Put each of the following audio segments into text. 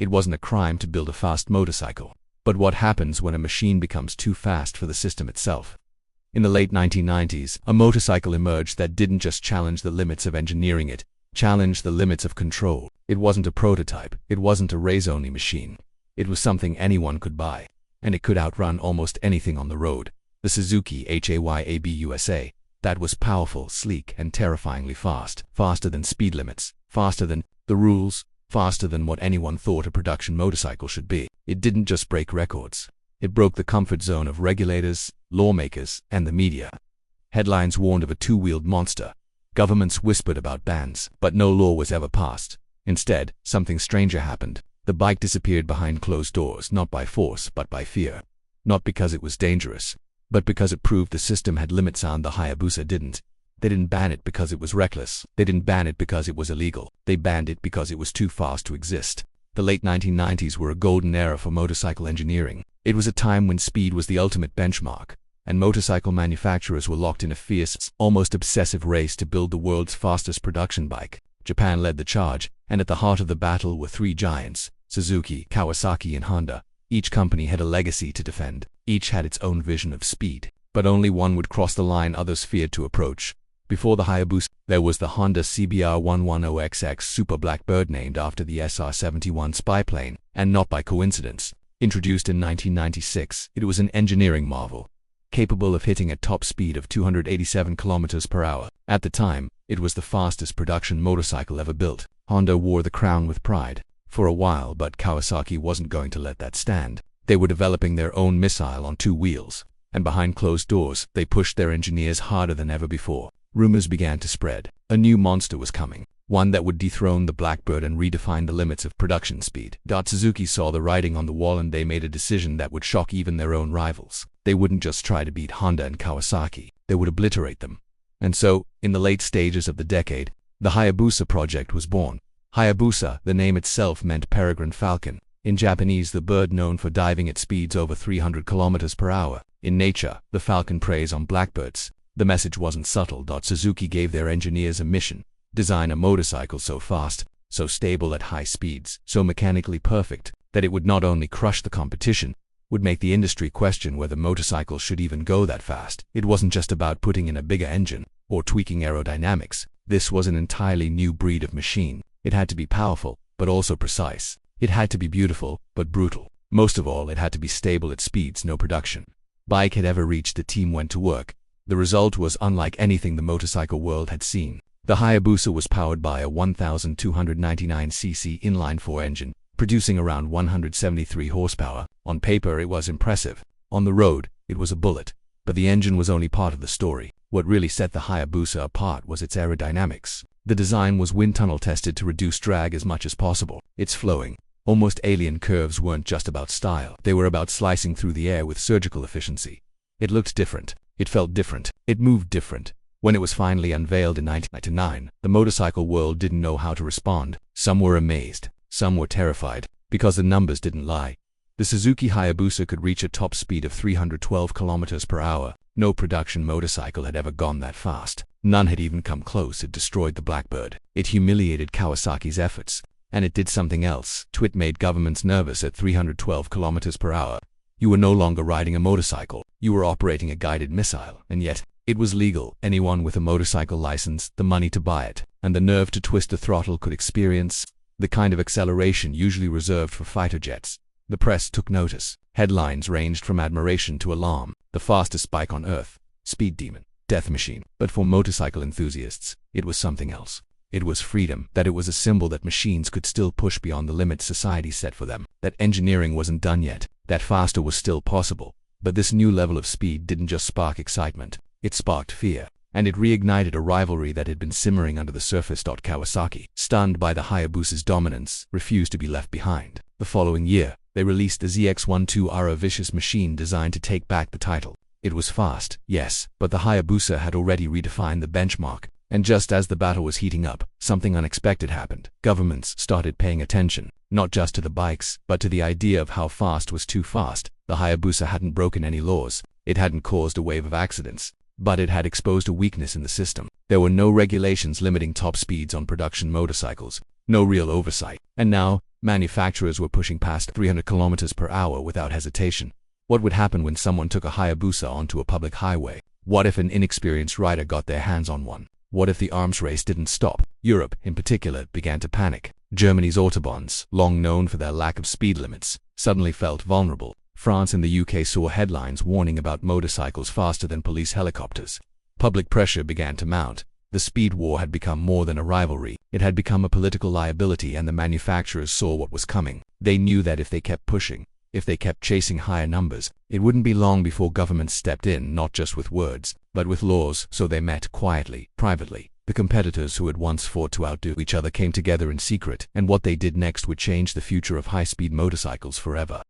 It wasn't a crime to build a fast motorcycle. But what happens when a machine becomes too fast for the system itself? In the late 1990s, a motorcycle emerged that didn't just challenge the limits of engineering, it challenged the limits of control. It wasn't a prototype, it wasn't a race-only machine. It was something anyone could buy, and it could outrun almost anything on the road. The Suzuki Hayabusa. That was powerful, sleek, and terrifyingly fast. Faster than speed limits, faster than the rules, faster than what anyone thought a production motorcycle should be. It didn't just break records. It broke the comfort zone of regulators, lawmakers, and the media. Headlines warned of a two-wheeled monster. Governments whispered about bans, but no law was ever passed. Instead, something stranger happened. The bike disappeared behind closed doors, not by force, but by fear. Not because it was dangerous, but because it proved the system had limits and the Hayabusa didn't. They didn't ban it because it was reckless. They didn't ban it because it was illegal. They banned it because it was too fast to exist. The late 1990s were a golden era for motorcycle engineering. It was a time when speed was the ultimate benchmark, and motorcycle manufacturers were locked in a fierce, almost obsessive race to build the world's fastest production bike. Japan led the charge, and at the heart of the battle were three giants: Suzuki, Kawasaki, and Honda. Each company had a legacy to defend. Each had its own vision of speed, but only one would cross the line others feared to approach. Before the Hayabusa, there was the Honda CBR110XX Super Blackbird, named after the SR-71 spy plane, and not by coincidence. Introduced in 1996, it was an engineering marvel, capable of hitting a top speed of 287 km per hour. At the time, it was the fastest production motorcycle ever built. Honda wore the crown with pride for a while, but Kawasaki wasn't going to let that stand. They were developing their own missile on two wheels, and behind closed doors, they pushed their engineers harder than ever before. Rumors began to spread. A new monster was coming, one that would dethrone the Blackbird and redefine the limits of production speed. Suzuki saw the writing on the wall, and they made a decision that would shock even their own rivals. They wouldn't just try to beat Honda and Kawasaki, they would obliterate them. And so, in the late stages of the decade, the Hayabusa project was born. Hayabusa, the name itself, meant peregrine falcon. In Japanese, the bird known for diving at speeds over 300 km per hour. In nature, the falcon preys on blackbirds. The message wasn't subtle. Suzuki gave their engineers a mission: design a motorcycle so fast, so stable at high speeds, so mechanically perfect, that it would not only crush the competition, would make the industry question whether motorcycles should even go that fast. It wasn't just about putting in a bigger engine, or tweaking aerodynamics. This was an entirely new breed of machine. It had to be powerful, but also precise. It had to be beautiful, but brutal. Most of all, it had to be stable at speeds no production bike had ever reached. The team went to work. The result was unlike anything the motorcycle world had seen. The Hayabusa was powered by a 1,299cc inline-4 engine, producing around 173 horsepower. On paper, it was impressive. On the road, it was a bullet. But the engine was only part of the story. What really set the Hayabusa apart was its aerodynamics. The design was wind tunnel tested to reduce drag as much as possible. Its flowing, almost alien curves weren't just about style. They were about slicing through the air with surgical efficiency. It looked different. It felt different. It moved different. When it was finally unveiled in 1999, the motorcycle world didn't know how to respond. Some were amazed. Some were terrified, because the numbers didn't lie. The Suzuki Hayabusa could reach a top speed of 312 km per hour. No production motorcycle had ever gone that fast. None had even come close. It destroyed the Blackbird. It humiliated Kawasaki's efforts. And it did something else. It made governments nervous. At 312 km per hour, you were no longer riding a motorcycle. You were operating a guided missile. And yet, it was legal. Anyone with a motorcycle license, the money to buy it, and the nerve to twist the throttle could experience the kind of acceleration usually reserved for fighter jets. The press took notice. Headlines ranged from admiration to alarm. The fastest bike on Earth. Speed demon. Death machine. But for motorcycle enthusiasts, it was something else. It was freedom. That it was a symbol that machines could still push beyond the limits society set for them. That engineering wasn't done yet. That faster was still possible. But this new level of speed didn't just spark excitement. It sparked fear. And it reignited a rivalry that had been simmering under the surface. Kawasaki, stunned by the Hayabusa's dominance, refused to be left behind. The following year, they released the ZX-12R, a vicious machine designed to take back the title. It was fast, yes, but the Hayabusa had already redefined the benchmark. And just as the battle was heating up, something unexpected happened. Governments started paying attention, not just to the bikes, but to the idea of how fast was too fast. The Hayabusa hadn't broken any laws. It hadn't caused a wave of accidents. But it had exposed a weakness in the system. There were no regulations limiting top speeds on production motorcycles. No real oversight. And now, Manufacturers were pushing past 300 kilometers per hour without hesitation. What would happen when someone took a Hayabusa onto a public highway? What if an inexperienced rider got their hands on one? What if the arms race didn't stop? Europe, in particular, began to panic. Germany's autobahns, long known for their lack of speed limits, suddenly felt vulnerable. France and the UK saw headlines warning about motorcycles faster than police helicopters. Public pressure began to mount. The speed war had become more than a rivalry. It had become a political liability, and the manufacturers saw what was coming. They knew that if they kept pushing, if they kept chasing higher numbers, it wouldn't be long before governments stepped in, not just with words, but with laws. So they met quietly, privately. The competitors who had once fought to outdo each other came together in secret, and what they did next would change the future of high-speed motorcycles forever.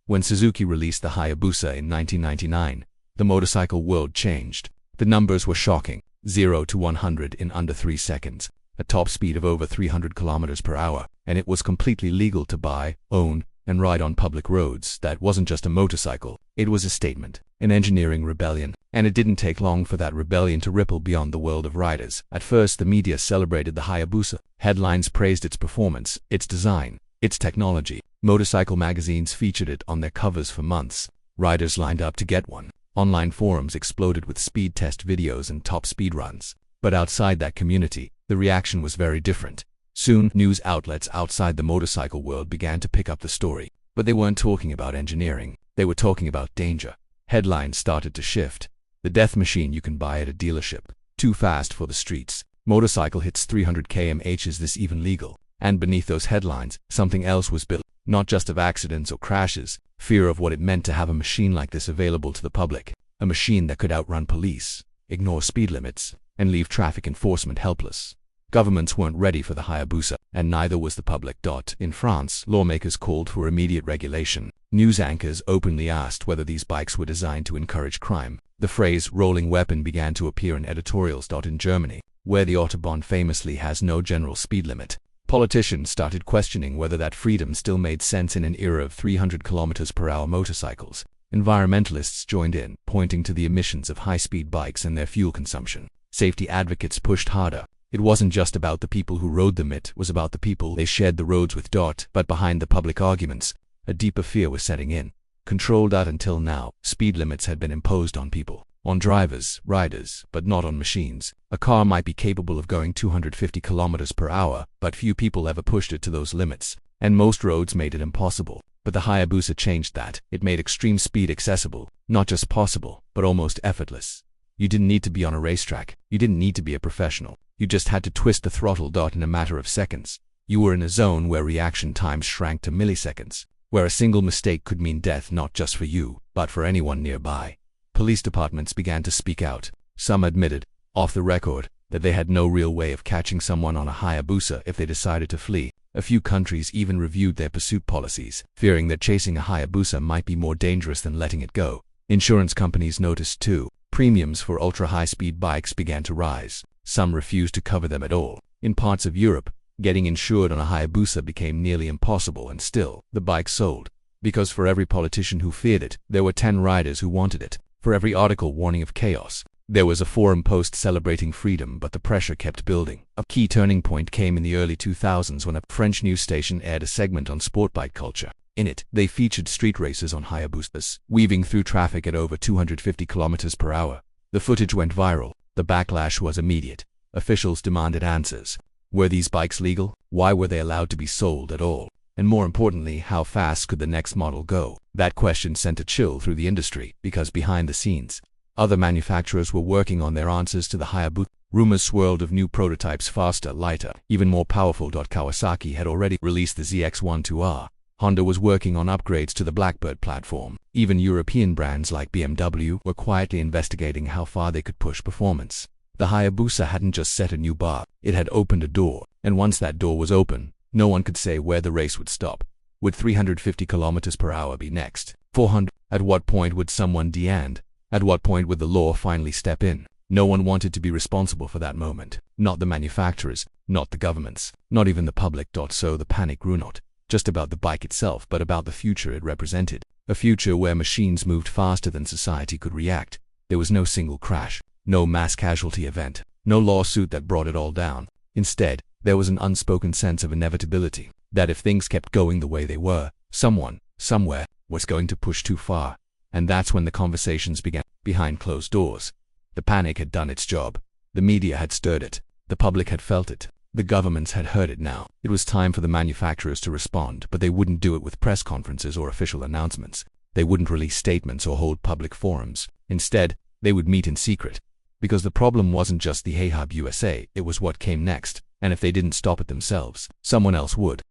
When Suzuki released the Hayabusa in 1999, the motorcycle world changed. The numbers were shocking: 0 to 100 in under 3 seconds, a top speed of over 300 kilometers per hour, and it was completely legal to buy, own, and ride on public roads. That wasn't just a motorcycle, it was a statement, an engineering rebellion, and it didn't take long for that rebellion to ripple beyond the world of riders. At first, the media celebrated the Hayabusa. Headlines praised its performance, its design, its technology. Motorcycle magazines featured it on their covers for months. Riders lined up to get one. Online forums exploded with speed test videos and top speed runs. But outside that community, the reaction was very different. Soon, news outlets outside the motorcycle world began to pick up the story. But they weren't talking about engineering. They were talking about danger. Headlines started to shift. The death machine you can buy at a dealership. Too fast for the streets. Motorcycle hits 300 km/h. Is this even legal? And beneath those headlines, something else was built. Not just of accidents or crashes. Fear of what it meant to have a machine like this available to the public. A machine that could outrun police, ignore speed limits, and leave traffic enforcement helpless. Governments weren't ready for the Hayabusa, and neither was the public. In France, lawmakers called for immediate regulation. News anchors openly asked whether these bikes were designed to encourage crime. The phrase "rolling weapon" began to appear in editorials. In Germany, where the Autobahn famously has no general speed limit, politicians started questioning whether that freedom still made sense in an era of 300 km/h motorcycles. Environmentalists joined in, pointing to the emissions of high-speed bikes and their fuel consumption. Safety advocates pushed harder. It wasn't just about the people who rode them, it was about the people they shared the roads with. But behind the public arguments, a deeper fear was setting in. Controlled. Until now, speed limits had been imposed on people, on drivers, riders, but not on machines. A car might be capable of going 250 km/h, but few people ever pushed it to those limits, and most roads made it impossible. But the Hayabusa changed that. It made extreme speed accessible, not just possible, but almost effortless. You didn't need to be on a racetrack. You didn't need to be a professional. You just had to twist the throttle. In a matter of seconds, you were in a zone where reaction times shrank to milliseconds, where a single mistake could mean death, not just for you, but for anyone nearby. Police departments began to speak out. Some admitted, off the record, that they had no real way of catching someone on a Hayabusa if they decided to flee. A few countries even reviewed their pursuit policies, fearing that chasing a Hayabusa might be more dangerous than letting it go. Insurance companies noticed too. Premiums for ultra-high-speed bikes began to rise. Some refused to cover them at all. In parts of Europe, getting insured on a Hayabusa became nearly impossible, and still, the bike sold. Because for every politician who feared it, there were 10 riders who wanted it. For every article warning of chaos, there was a forum post celebrating freedom. But the pressure kept building. A key turning point came in the early 2000s when a French news station aired a segment on sport bike culture. In it, they featured street races on Hayabusas, weaving through traffic at over 250 km/h. The footage went viral. The backlash was immediate. Officials demanded answers. Were these bikes legal? Why were they allowed to be sold at all? And more importantly, how fast could the next model go? That question sent a chill through the industry, because behind the scenes, other manufacturers were working on their answers to the Hayabusa. Rumors swirled of new prototypes, faster, lighter, even more powerful. Kawasaki had already released the ZX-12R. Honda was working on upgrades to the Blackbird platform. Even European brands like BMW were quietly investigating how far they could push performance. The Hayabusa hadn't just set a new bar, it had opened a door, and once that door was open, no one could say where the race would stop. Would 350 km/h be next? 400? At what point would someone de-end? At what point would the law finally step in? No one wanted to be responsible for that moment. Not the manufacturers, not the governments, not even the public. So the panic grew not just about the bike itself, but about the future it represented. A future where machines moved faster than society could react. There was no single crash, no mass casualty event, no lawsuit that brought it all down. Instead, there was an unspoken sense of inevitability. that if things kept going the way they were, someone, somewhere, was going to push too far. And that's when the conversations began, behind closed doors. The panic had done its job. The media had stirred it. The public had felt it. The governments had heard it now. It was time for the manufacturers to respond, but they wouldn't do it with press conferences or official announcements. They wouldn't release statements or hold public forums. Instead, they would meet in secret. Because the problem wasn't just the Hayabusa, it was what came next, and if they didn't stop it themselves, someone else would.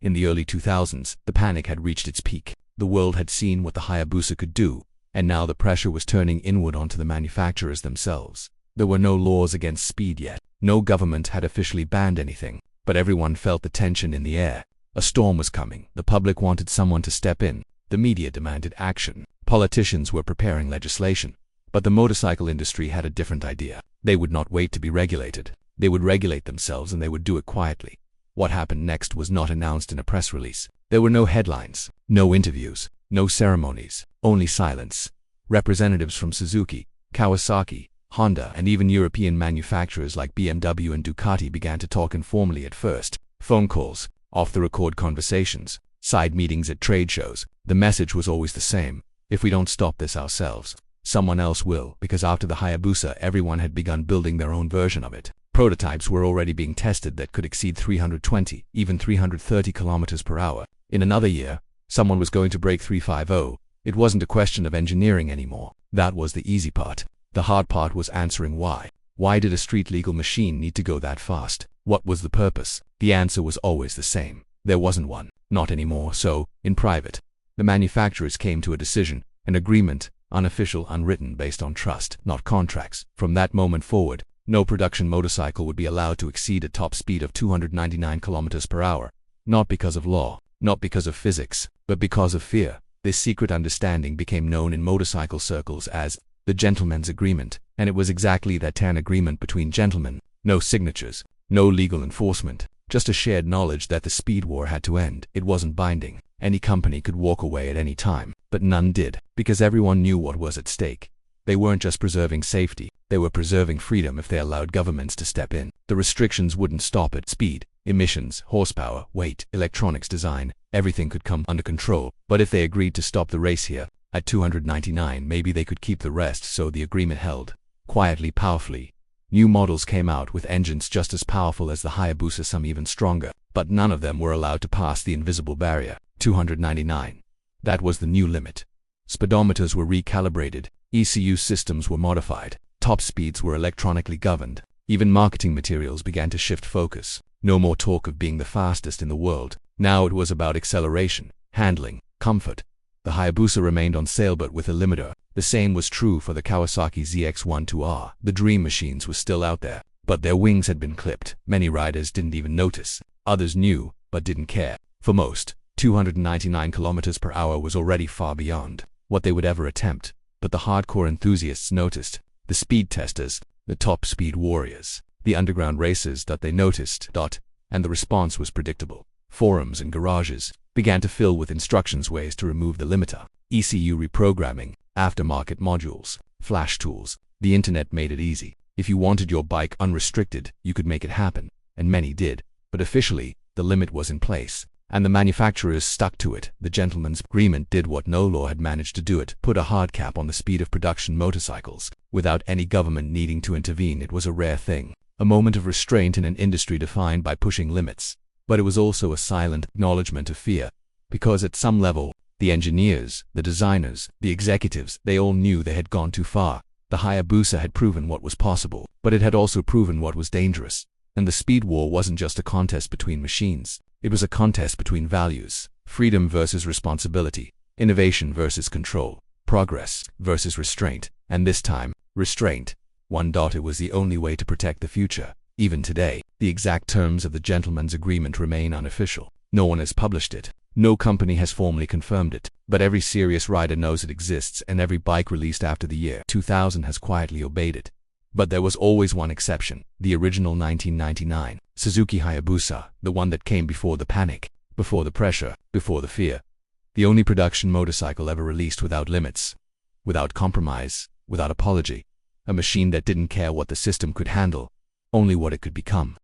In the early 2000s, the panic had reached its peak. The world had seen what the Hayabusa could do, and now the pressure was turning inward onto the manufacturers themselves. There were no laws against speed yet. No government had officially banned anything, but everyone felt the tension in the air. A storm was coming. The public wanted someone to step in. The media demanded action. Politicians were preparing legislation. But the motorcycle industry had a different idea. They would not wait to be regulated. They would regulate themselves, and they would do it quietly. What happened next was not announced in a press release. There were no headlines, no interviews, no ceremonies, only silence. Representatives from Suzuki, Kawasaki, Honda, and even European manufacturers like BMW and Ducati began to talk informally at first. Phone calls, off-the-record conversations, side meetings at trade shows. The message was always the same: if we don't stop this ourselves, someone else will, because after the Hayabusa, everyone had begun building their own version of it. Prototypes were already being tested that could exceed 320, even 330 kilometers per hour. In another year, someone was going to break 350. It wasn't a question of engineering anymore. That was the easy part. The hard part was answering why. Why did a street-legal machine need to go that fast? What was the purpose? The answer was always the same. There wasn't one. Not anymore. So, in private, the manufacturers came to a decision, an agreement, unofficial, unwritten, based on trust, not contracts. From that moment forward, no production motorcycle would be allowed to exceed a top speed of 299 kilometers per hour. Not because of law, not because of physics, but because of fear. This secret understanding became known in motorcycle circles as the gentleman's agreement, and it was exactly that, an agreement between gentlemen. No signatures, no legal enforcement, just a shared knowledge that the speed war had to end. It wasn't binding. Any company could walk away at any time, but none did, because everyone knew what was at stake. They weren't just preserving safety, they were preserving freedom if they allowed governments to step in. The restrictions wouldn't stop at speed, emissions, horsepower, weight, electronics, design. Everything could come under control, but if they agreed to stop the race here, at 299, maybe they could keep the rest. So the agreement held. Quietly, powerfully. New models came out with engines just as powerful as the Hayabusa, some even stronger, but none of them were allowed to pass the invisible barrier, 299. That was the new limit. Speedometers were recalibrated, ECU systems were modified, top speeds were electronically governed. Even marketing materials began to shift focus. No more talk of being the fastest in the world. Now it was about acceleration, handling, comfort. The Hayabusa remained on sale, but with a limiter. The same was true for the Kawasaki ZX-12R. The dream machines were still out there, but their wings had been clipped. Many riders didn't even notice. Others knew, but didn't care. For most, 299 kilometers per hour was already far beyond what they would ever attempt. But the hardcore enthusiasts noticed. The speed testers, the top speed warriors, the underground racers, they noticed. And the response was predictable. Forums and garages began to fill with instructions, ways to remove the limiter, ECU reprogramming, aftermarket modules, flash tools. The internet made it easy. If you wanted your bike unrestricted, you could make it happen, and many did. But officially, the limit was in place, and the manufacturers stuck to it. The gentleman's agreement did what no law had managed to do: it put a hard cap on the speed of production motorcycles, without any government needing to intervene. It was a rare thing, a moment of restraint in an industry defined by pushing limits. But it was also a silent acknowledgement of fear, because at some level, the engineers, the designers, the executives, they all knew they had gone too far. The Hayabusa had proven what was possible, but it had also proven what was dangerous. And the speed war wasn't just a contest between machines. It was a contest between values: freedom versus responsibility, innovation versus control, progress versus restraint. And this time, restraint. It was the only way to protect the future. Even today, the exact terms of the gentleman's agreement remain unofficial. No one has published it. No company has formally confirmed it. But every serious rider knows it exists, and every bike released after the year 2000 has quietly obeyed it. But there was always one exception: the original 1999 Suzuki Hayabusa, the one that came before the panic, before the pressure, before the fear. The only production motorcycle ever released without limits, without compromise, without apology. A machine that didn't care what the system could handle, only what it could become.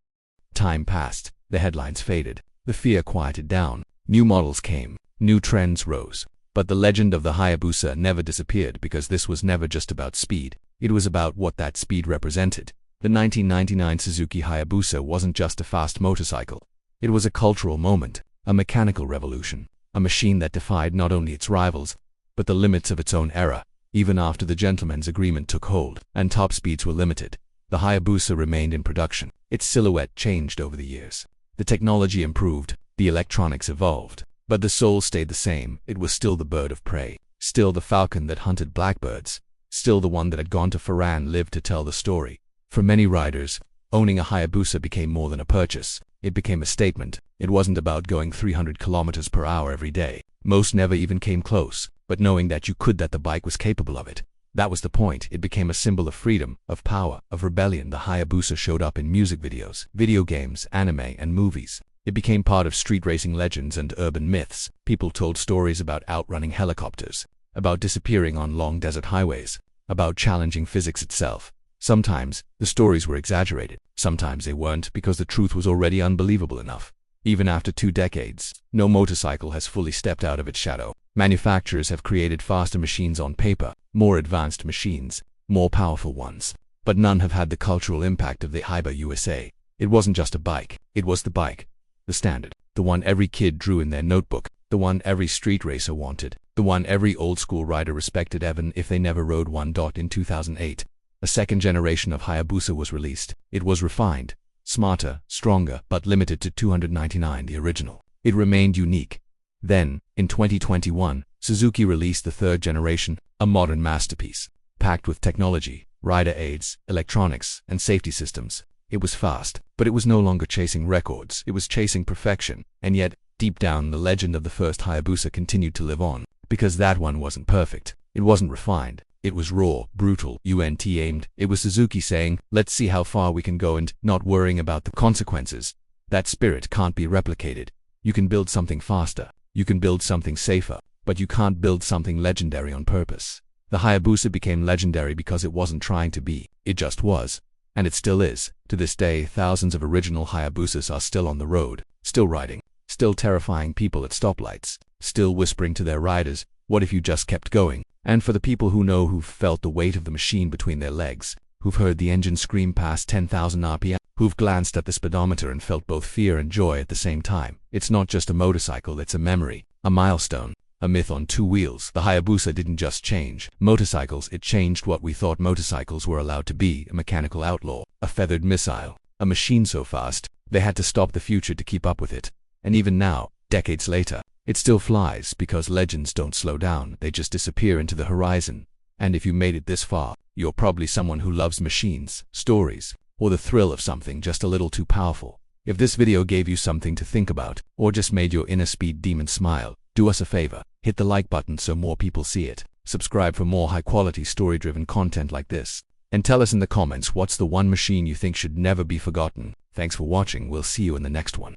Time passed, the headlines faded, the fear quieted down. New models came, new trends rose. But the legend of the Hayabusa never disappeared because this was never just about speed. It was about what that speed represented. The 1999 Suzuki Hayabusa wasn't just a fast motorcycle. It was a cultural moment, a mechanical revolution, a machine that defied not only its rivals, but the limits of its own era. Even after the gentleman's agreement took hold and top speeds were limited, the Hayabusa remained in production. Its silhouette changed over the years. The technology improved, the electronics evolved, but the soul stayed the same. It was still the bird of prey, still the falcon that hunted blackbirds, still the one that had gone to Faran lived to tell the story. For many riders, owning a Hayabusa became more than a purchase. It became a statement. It wasn't about going 300 kilometers per hour every day. Most never even came close, but knowing that you could, that the bike was capable of it. That was the point. It became a symbol of freedom, of power, of rebellion. The Hayabusa showed up in music videos, video games, anime, and movies. It became part of street racing legends and urban myths. People told stories about outrunning helicopters, about disappearing on long desert highways, about challenging physics itself. Sometimes, the stories were exaggerated. Sometimes they weren't, because the truth was already unbelievable enough. Even after 2 decades, no motorcycle has fully stepped out of its shadow. Manufacturers have created faster machines on paper, more advanced machines, more powerful ones. But none have had the cultural impact of the Hayabusa. It wasn't just a bike. It was the bike. The standard. The one every kid drew in their notebook. The one every street racer wanted. The one every old-school rider respected even if they never rode one. In 2008, a second generation of Hayabusa was released. It was refined, smarter, stronger, but limited to 299, the original. It remained unique. Then, in 2021, Suzuki released the third generation, a modern masterpiece, packed with technology, rider aids, electronics, and safety systems. It was fast, but it was no longer chasing records. It was chasing perfection. And yet, deep down, the legend of the first Hayabusa continued to live on, because that one wasn't perfect. It wasn't refined. It was raw, brutal, aimed. It was Suzuki saying, let's see how far we can go, and not worrying about the consequences. That spirit can't be replicated. You can build something faster. You can build something safer, but you can't build something legendary on purpose. The Hayabusa became legendary because it wasn't trying to be. It just was. And it still is. To this day, thousands of original Hayabusas are still on the road, still riding, still terrifying people at stoplights, still whispering to their riders, what if you just kept going? And for the people who know, who've felt the weight of the machine between their legs, who've heard the engine scream past 10,000 RPM, who've glanced at the speedometer and felt both fear and joy at the same time, it's not just a motorcycle, it's a memory, a milestone, a myth on 2 wheels. The Hayabusa didn't just change motorcycles, it changed what we thought motorcycles were allowed to be: a mechanical outlaw, a feathered missile, a machine so fast, they had to stop the future to keep up with it. And even now, decades later, it still flies, because legends don't slow down, they just disappear into the horizon. And if you made it this far, you're probably someone who loves machines, stories, or the thrill of something just a little too powerful. If this video gave you something to think about, or just made your inner speed demon smile, do us a favor, hit the like button so more people see it. Subscribe for more high-quality story-driven content like this. And tell us in the comments what's the one machine you think should never be forgotten. Thanks for watching, we'll see you in the next one.